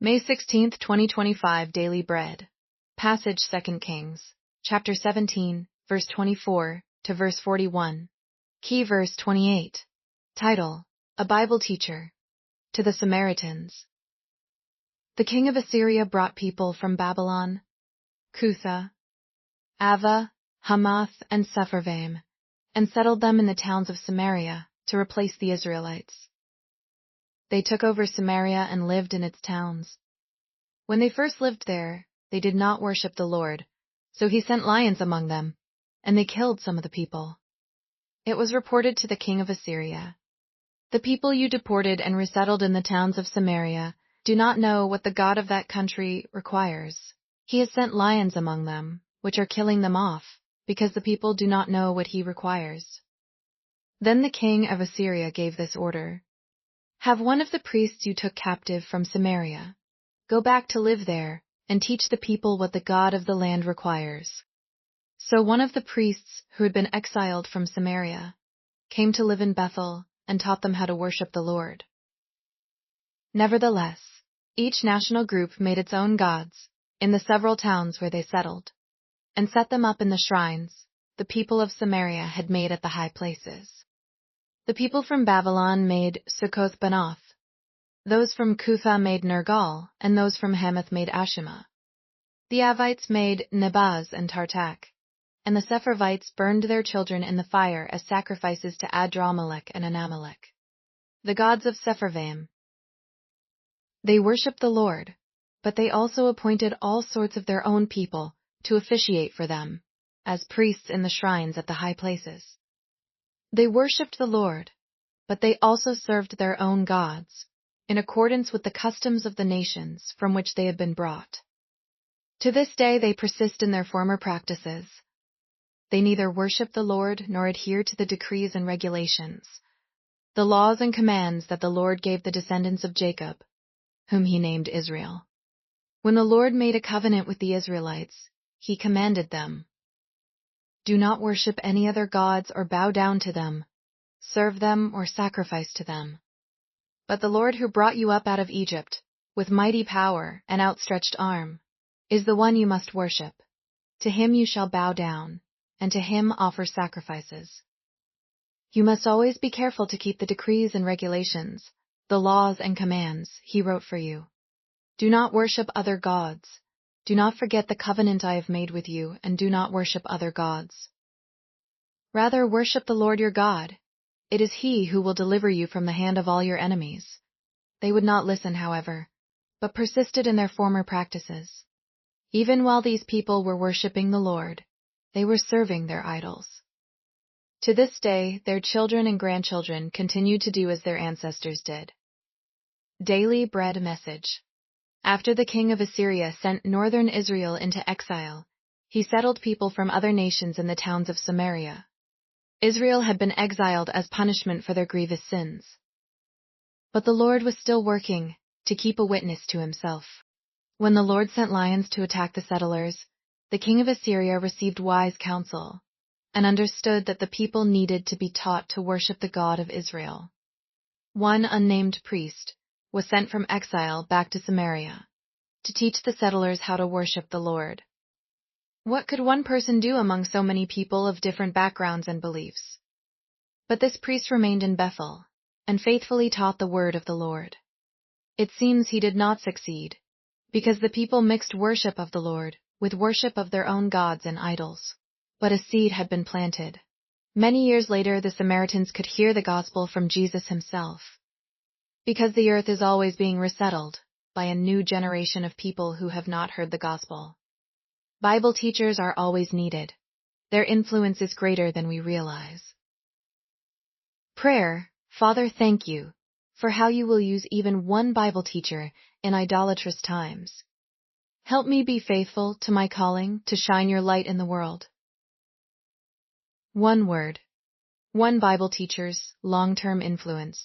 May 16th, 2025 Daily Bread. Passage 2 Kings, chapter 17, verse 24 to verse 41. Key verse 28. Title: A Bible Teacher. To the Samaritans. The king of Assyria brought people from Babylon, Cutha, Ava, Hamath, and Sepharvaim, and settled them in the towns of Samaria to replace the Israelites. They took over Samaria and lived in its towns. When they first lived there, they did not worship the Lord, so he sent lions among them, and they killed some of the people. It was reported to the king of Assyria, "The people you deported and resettled in the towns of Samaria do not know what the God of that country requires. He has sent lions among them, which are killing them off, because the people do not know what he requires." Then the king of Assyria gave this order: "Have one of the priests you took captive from Samaria go back to live there and teach the people what the God of the land requires." So one of the priests who had been exiled from Samaria came to live in Bethel and taught them how to worship the Lord. Nevertheless, each national group made its own gods in the several towns where they settled, and set them up in the shrines the people of Samaria had made at the high places. The people from Babylon made Succoth-Benoth, those from Cutha made Nergal, and those from Hamath made Ashima. The Avites made Nebaz and Tartak, and the Sepharvites burned their children in the fire as sacrifices to Adramelech and Anamelech, the gods of Sepharvaim. They worshipped the Lord, but they also appointed all sorts of their own people to officiate for them, as priests in the shrines at the high places. They worshipped the Lord, but they also served their own gods, in accordance with the customs of the nations from which they had been brought. To this day they persist in their former practices. They neither worship the Lord nor adhere to the decrees and regulations, the laws and commands that the Lord gave the descendants of Jacob, whom he named Israel. When the Lord made a covenant with the Israelites, he commanded them, "Do not worship any other gods or bow down to them, serve them or sacrifice to them. But the Lord who brought you up out of Egypt, with mighty power and outstretched arm, is the one you must worship. To him you shall bow down, and to him offer sacrifices." You must always be careful to keep the decrees and regulations, the laws and commands he wrote for you. Do not worship other gods. Do not forget the covenant I have made with you, and do not worship other gods. Rather, worship the Lord your God. It is he who will deliver you from the hand of all your enemies. They would not listen, however, but persisted in their former practices. Even while these people were worshipping the Lord, they were serving their idols. To this day, their children and grandchildren continue to do as their ancestors did. Daily Bread Message. After the king of Assyria sent northern Israel into exile, he settled people from other nations in the towns of Samaria. Israel had been exiled as punishment for their grievous sins. But the Lord was still working to keep a witness to himself. When the Lord sent lions to attack the settlers, the king of Assyria received wise counsel and understood that the people needed to be taught to worship the God of Israel. One unnamed priest was sent from exile back to Samaria to teach the settlers how to worship the Lord. What could one person do among so many people of different backgrounds and beliefs? But this priest remained in Bethel and faithfully taught the word of the Lord. It seems he did not succeed, because the people mixed worship of the Lord with worship of their own gods and idols. But a seed had been planted. Many years later, the Samaritans could hear the gospel from Jesus himself. Because the earth is always being resettled by a new generation of people who have not heard the gospel. Bible teachers are always needed. Their influence is greater than we realize. Prayer. Father, thank you for how you will use even one Bible teacher in idolatrous times. Help me be faithful to my calling to shine your light in the world. One word. One Bible teacher's long-term influence.